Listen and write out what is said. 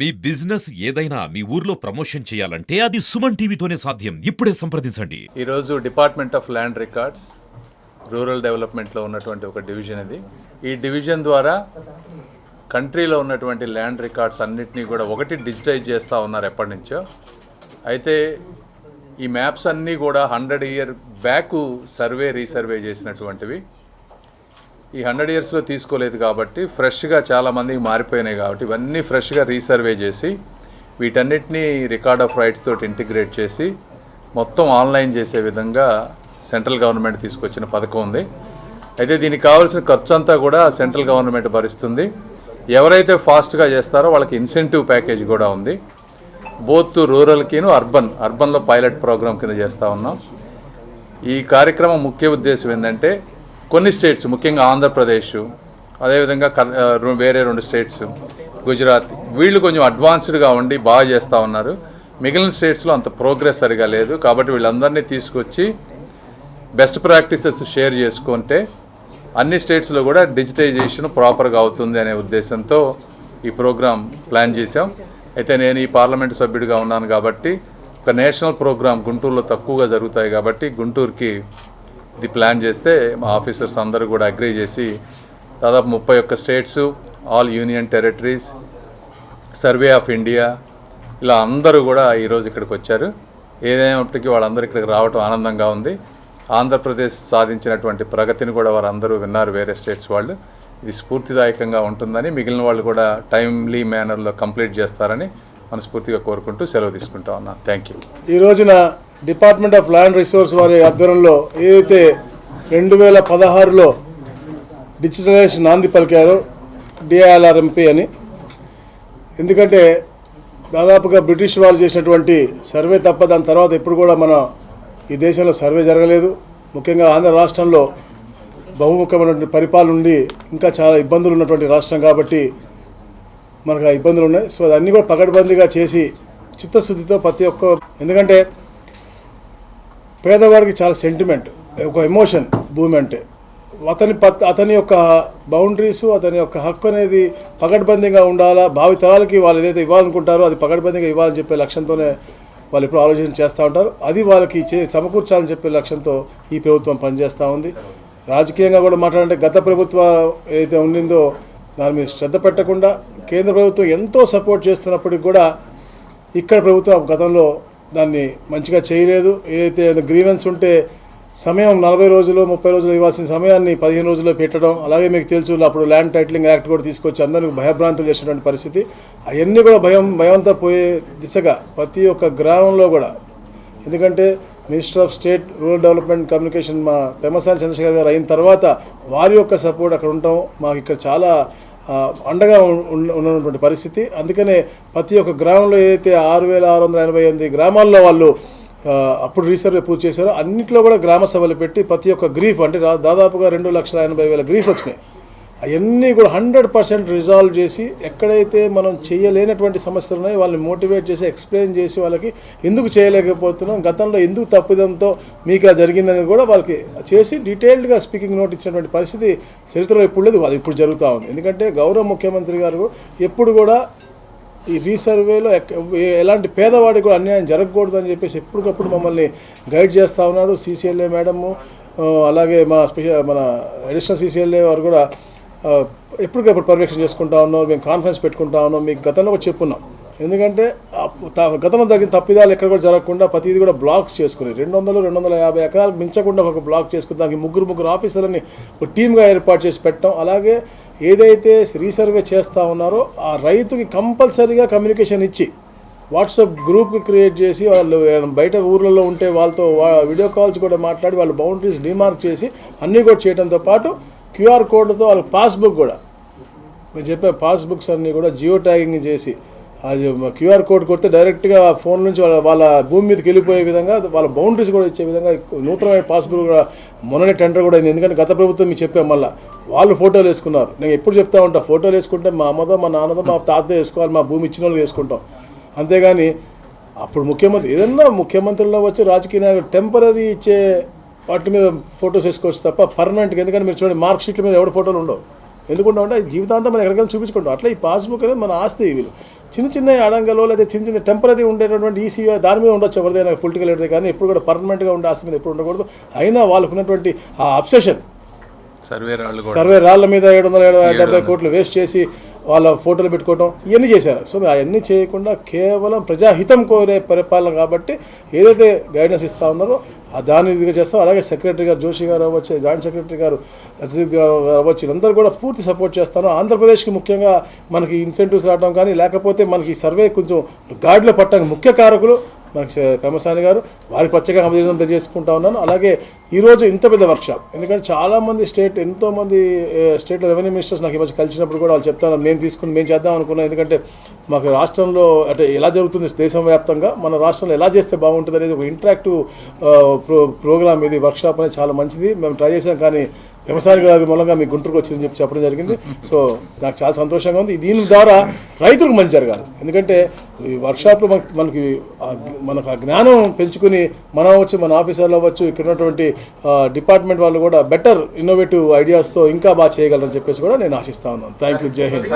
మీ business ఏదైనా మీ ఊర్లో promotion చేయాలంటే అది సుమన్ టీవీతోనే సాధ్యం. ఇప్పుడే సంప్రదించండి. ఈరోజు department of land records rural డెవలప్మెంట్లో ఉన్నటువంటి ఒక డివిజన్ ఇది. ఈ డివిజన్ ద్వారా కంట్రీలో ఉన్నటువంటి ల్యాండ్ రికార్డ్స్ అన్నిటినీ కూడా ఒకటి డిజిటైజ్ చేస్తూ ఉన్నారు ఎప్పటి నుంచో. అయితే ఈ మ్యాప్స్ అన్నీ కూడా 100 year బ్యాక్ రీసర్వే చేసినటువంటివి. ఈ 100 yearsలో తీసుకోలేదు కాబట్టి ఫ్రెష్గా చాలామందికి మారిపోయినాయి కాబట్టి ఇవన్నీ ఫ్రెష్గా రీసర్వే చేసి వీటన్నిటినీ రికార్డ్ ఆఫ్ రైట్స్ తోటి ఇంటిగ్రేట్ చేసి మొత్తం ఆన్లైన్ చేసే విధంగా సెంట్రల్ గవర్నమెంట్ తీసుకొచ్చిన పథకం ఉంది. అయితే దీనికి కావాల్సిన ఖర్చు అంతా కూడా సెంట్రల్ గవర్నమెంట్ భరిస్తుంది. ఎవరైతే ఫాస్ట్గా చేస్తారో వాళ్ళకి ఇన్సెంటివ్ ప్యాకేజ్ కూడా ఉంది. బోత్ రూరల్కిను అర్బన్లో పైలట్ ప్రోగ్రామ్ కింద చేస్తూ ఉన్నాం. ఈ కార్యక్రమం ముఖ్య ఉద్దేశం ఏంటంటే కొన్ని స్టేట్స్ ముఖ్యంగా ఆంధ్రప్రదేశ్, అదేవిధంగా వేరే 2 స్టేట్స్ గుజరాత్, వీళ్ళు కొంచెం అడ్వాన్స్డ్గా ఉండి బాగా చేస్తూ ఉన్నారు. మిగిలిన స్టేట్స్లో అంత ప్రోగ్రెస్ సరిగా లేదు. కాబట్టి వీళ్ళందరినీ తీసుకొచ్చి బెస్ట్ ప్రాక్టీసెస్ షేర్ చేసుకుంటే అన్ని స్టేట్స్లో కూడా డిజిటైజేషన్ ప్రాపర్గా అవుతుంది అనే ఉద్దేశంతో ఈ ప్రోగ్రాం ప్లాన్ చేశాం. అయితే నేను ఈ పార్లమెంట్ సభ్యుడిగా ఉన్నాను కాబట్టి ఒక నేషనల్ ప్రోగ్రాం గుంటూరులో తక్కువగా జరుగుతాయి కాబట్టి గుంటూరుకి ఇది ప్లాన్ చేస్తే మా ఆఫీసర్స్ అందరూ కూడా అగ్రీ చేసి దాదాపు 31 states, all union territories, survey of India ఇలా అందరూ కూడా ఈరోజు ఇక్కడికి వచ్చారు. ఏదైనప్పటికీ వాళ్ళందరూ ఇక్కడికి రావడం ఆనందంగా ఉంది. ఆంధ్రప్రదేశ్ సాధించినటువంటి ప్రగతిని కూడా వారందరూ విన్నారు వేరే స్టేట్స్ వాళ్ళు. ఇది స్ఫూర్తిదాయకంగా ఉంటుందని, మిగిలిన వాళ్ళు కూడా టైమ్లీ మేనర్లో కంప్లీట్ చేస్తారని మనస్ఫూర్తిగా కోరుకుంటూ సెలవు తీసుకుంటా ఉన్నాను. Thank you. ఈ రోజున డిపార్ట్మెంట్ ఆఫ్ ల్యాండ్ రిసోర్స్ వారి ఆధ్వర్యంలో ఏదైతే 2016లో డిజిటలైజేషన్ నాంది పలికారో డిఐఎల్ఆర్ఎంపీ అని, ఎందుకంటే దాదాపుగా బ్రిటిష్ వాళ్ళు చేసినటువంటి సర్వే తప్ప దాని తర్వాత ఎప్పుడు కూడా మన ఈ దేశంలో సర్వే జరగలేదు. ముఖ్యంగా ఆంధ్ర రాష్ట్రంలో బహుముఖమైనటువంటి పరిపాలన ఉండి ఇంకా చాలా ఇబ్బందులు ఉన్నటువంటి రాష్ట్రం కాబట్టి మనకు ఆ ఇబ్బందులు ఉన్నాయి. సో అన్నీ కూడా పకడ్బందీగా చేసి చిత్తశుద్ధితో ప్రతి ఒక్క, ఎందుకంటే పేదవాడికి చాలా సెంటిమెంట్, ఒక ఎమోషన్ భూమి అంటే. అతని యొక్క బౌండరీస్, అతని యొక్క హక్కు అనేది పకడ్బందీగా ఉండాలా. భావితరాలకి వాళ్ళు ఏదైతే ఇవ్వాలనుకుంటారో అది పకడ్బందీగా ఇవ్వాలని చెప్పే లక్ష్యంతోనే వాళ్ళు ఇప్పుడు ఆలోచన చేస్తూ ఉంటారు. అది వాళ్ళకి సమకూర్చాలని చెప్పే లక్ష్యంతో ఈ ప్రభుత్వం పనిచేస్తూ ఉంది. రాజకీయంగా కూడా మాట్లాడంటే గత ప్రభుత్వం ఏదైతే ఉండిందో దాని మీద శ్రద్ధ పెట్టకుండా కేంద్ర ప్రభుత్వం ఎంతో సపోర్ట్ చేస్తున్నప్పటికి కూడా ఇక్కడ ప్రభుత్వం గతంలో దాన్ని మంచిగా చేయలేదు. ఏదైతే గ్రీవెన్స్ ఉంటే సమయం 40 రోజులు 30 రోజులు ఇవ్వాల్సిన సమయాన్ని 15 రోజుల్లో పెట్టడం. అలాగే మీకు తెలుసు అప్పుడు ల్యాండ్ టైటిలింగ్ యాక్ట్ కూడా తీసుకొచ్చి అందరికీ భయభ్రాంతులు చేసినటువంటి పరిస్థితి. అవన్నీ కూడా భయంతో పోయే దిశగా ప్రతి ఒక్క గ్రామంలో కూడా, ఎందుకంటే minister of state rural development communication మా పెమ్మసాని చంద్రశేఖర్ గారు అయిన తర్వాత వారి యొక్క సపోర్ట్ అక్కడ ఉండటం మాకు ఇక్కడ చాలా అండగా ఉన్నటువంటి పరిస్థితి. అందుకనే ప్రతి ఒక్క గ్రామంలో ఏదైతే 6688 గ్రామాల్లో వాళ్ళు అప్పుడు రీసర్వే పూర్తి చేశారో అన్నింటిలో కూడా గ్రామ సభలు పెట్టి ప్రతి ఒక్క గ్రీఫ్ అంటే దాదాపుగా 2,80,000 గ్రీఫ్ వచ్చినాయి. అవన్నీ కూడా 100% రిజాల్వ్ చేసి ఎక్కడైతే మనం చేయలేనటువంటి సమస్యలు ఉన్నాయో వాళ్ళని మోటివేట్ చేసి ఎక్స్ప్లెయిన్ చేసి వాళ్ళకి ఎందుకు చేయలేకపోతున్నాం, గతంలో ఎందుకు తప్పిదంతో మీకు జరిగిందని కూడా వాళ్ళకి చేసి డీటెయిల్డ్గా స్పీకింగ్ నోట్ ఇచ్చినటువంటి పరిస్థితి చరిత్రలో ఇప్పుడు లేదు, అది ఇప్పుడు జరుగుతూ ఉంది. ఎందుకంటే గౌరవ ముఖ్యమంత్రి గారు ఎప్పుడు కూడా ఈ రీసర్వేలో ఎలాంటి పేదవాడికి కూడా అన్యాయం జరగకూడదు అని చెప్పేసి ఎప్పటికప్పుడు మమ్మల్ని గైడ్ చేస్తూ ఉన్నారు. CCLA మేడము, అలాగే మన అడిషనల్ CCLA వారు కూడా ఎప్పటికప్పుడు పర్యవేక్షణ చేసుకుంటా ఉన్నాం. మేము కాన్ఫరెన్స్ పెట్టుకుంటా ఉన్నాం. మీకు గతంలో కూడా చెప్పున్నాం. ఎందుకంటే గతంలో తగిన తప్పిదాలు ఎక్కడ కూడా జరగకుండా ప్రతిదీ కూడా బ్లాక్స్ చేసుకుని 200-250 ఎకరాలకు మించకుండా ఒక బ్లాక్ చేసుకుని దానికి ముగ్గురు ఆఫీసర్లని ఒక టీమ్గా ఏర్పాటు చేసి పెట్టడం. అలాగే ఏదైతే రీసర్వే చేస్తూ ఉన్నారో ఆ రైతుకి కంపల్సరీగా కమ్యూనికేషన్ ఇచ్చి వాట్సాప్ గ్రూప్కి క్రియేట్ చేసి వాళ్ళు బయట ఊర్లలో ఉంటే వాళ్ళతో వీడియో కాల్స్ కూడా మాట్లాడి వాళ్ళ బౌండరీస్ డిమార్క్ చేసి అన్నీ కూడా చేయడంతో పాటు QR కోడ్తో వాళ్ళ పాస్బుక్ కూడా మీరు చెప్పే పాస్బుక్స్ అన్నీ కూడా జియో ట్యాగింగ్ చేసి అది QR కోడ్ కొడితే డైరెక్ట్గా ఫోన్ నుంచి వాళ్ళ భూమి మీదకి వెళ్ళిపోయే విధంగా వాళ్ళ బౌండరీస్ కూడా ఇచ్చే విధంగా నూతనమైన పాస్బుక్ కూడా మొన్ననే టెండర్ కూడా అయింది. ఎందుకంటే గత ప్రభుత్వం మీకు చెప్పాం, మళ్ళీ వాళ్ళు ఫోటోలు వేసుకున్నారు. నేను ఎప్పుడు చెప్తా ఉంటా, ఫోటోలు వేసుకుంటే మా అమ్మదో మా నాన్నదో మా తాతతో వేసుకోవాలి, మా భూమి ఇచ్చిన వాళ్ళు వేసుకుంటాం. అంతేగాని అప్పుడు ముఖ్యమంత్రి ఏదన్నా ముఖ్యమంత్రుల్లో వచ్చి రాజకీయ నాయకులు టెంపరీ ఇచ్చే వాటి మీద ఫొటోస్ వేసుకోవచ్చు తప్ప పర్మనెంట్గా, ఎందుకంటే మీరు చూడండి మార్క్ షీట్ల మీద ఎవరి ఫోటోలు ఉండవు. ఎందుకుంటా అంటే జీవితాంతం మనం ఎక్కడికైనా చూపించుకుంటాం. అట్లా ఈ పాస్బుక్ అనేది మన ఆస్తి. వీళ్ళు చిన్న చిన్న అడంగలో లేదా చిన్న చిన్న టెంపరీ ఉండేటటువంటి ఈసీ దాని మీద ఉండొచ్చు ఎవరిదైనా పొలిటికల్ లీడర్, కానీ ఎప్పుడు కూడా పర్మనెంట్గా ఉండే ఆస్తి మీద ఎప్పుడు ఉండకూడదు. అయినా వాళ్ళకు ఉన్నటువంటి ఆ అబ్సెషన్, సర్వే రాళ్ల మీద 770 కోట్లు వేస్ట్ చేసి వాళ్ళ ఫోటోలు పెట్టుకోవడం ఇవన్నీ చేశారు. సో అవన్నీ చేయకుండా కేవలం ప్రజాహితం కోరే పరిపాలన కాబట్టి ఏదైతే గైడెన్స్ ఇస్తూ ఉన్నారో దాన్ని ఇదిగా చేస్తాం. అలాగే సెక్రటరీ గారు జోషి గారు అవ్వచ్చు, జాయింట్ సెక్రటరీ గారు అజిత్ గారు అవ్వచ్చు, వీళ్ళందరూ కూడా పూర్తి సపోర్ట్ చేస్తాను. ఆంధ్రప్రదేశ్కి ముఖ్యంగా మనకి ఇన్సెంటివ్స్ రావడం కానీ, లేకపోతే మనకి ఈ సర్వే కొంచెం గాడిలో పట్టడానికి ముఖ్య కారకులు మనకి పెమ్మసాని గారు, వారికి ప్రత్యేకంగా అభినందనలు తెలియజేసుకుంటా ఉన్నాను. అలాగే ఈరోజు ఇంత పెద్ద వర్క్షాప్, ఎందుకంటే చాలామంది ఎంతోమంది స్టేట్లో రెవెన్యూ మినిస్టర్స్ నాకు ఈ మధ్య కలిసినప్పుడు కూడా వాళ్ళు చెప్తాను మేము చేద్దాం అనుకున్నాం. ఎందుకంటే మాకు రాష్ట్రంలో అంటే ఎలా జరుగుతుంది దేశం వ్యాప్తంగా, మన రాష్ట్రంలో ఎలా చేస్తే బాగుంటుంది అనేది ఒక ఇంటరాక్టివ్ ప్రోగ్రామ్ ఇది. వర్క్షాప్ అనేది చాలా మంచిది, మేము ట్రై చేసాం. కానీ వ్యవసాయ గారి మూలంగా మీకు గుంటూరుకు వచ్చిందని చెప్పడం జరిగింది. సో నాకు చాలా సంతోషంగా ఉంది. దీని ద్వారా రైతులకు మంచి జరగాలి. ఎందుకంటే ఈ వర్క్షాప్లో మనకు ఆ జ్ఞానం పెంచుకుని మనం అవ్వచ్చు, మన ఆఫీసర్లు అవ్వచ్చు, ఇక్కడ ఉన్నటువంటి డిపార్ట్మెంట్ వాళ్ళు కూడా బెటర్ ఇన్నోవేటివ్ ఐడియాస్తో ఇంకా బాగా చేయగలరని చెప్పేసి కూడా నేను ఆశిస్తా ఉన్నాను. Thank you. జై హింద్.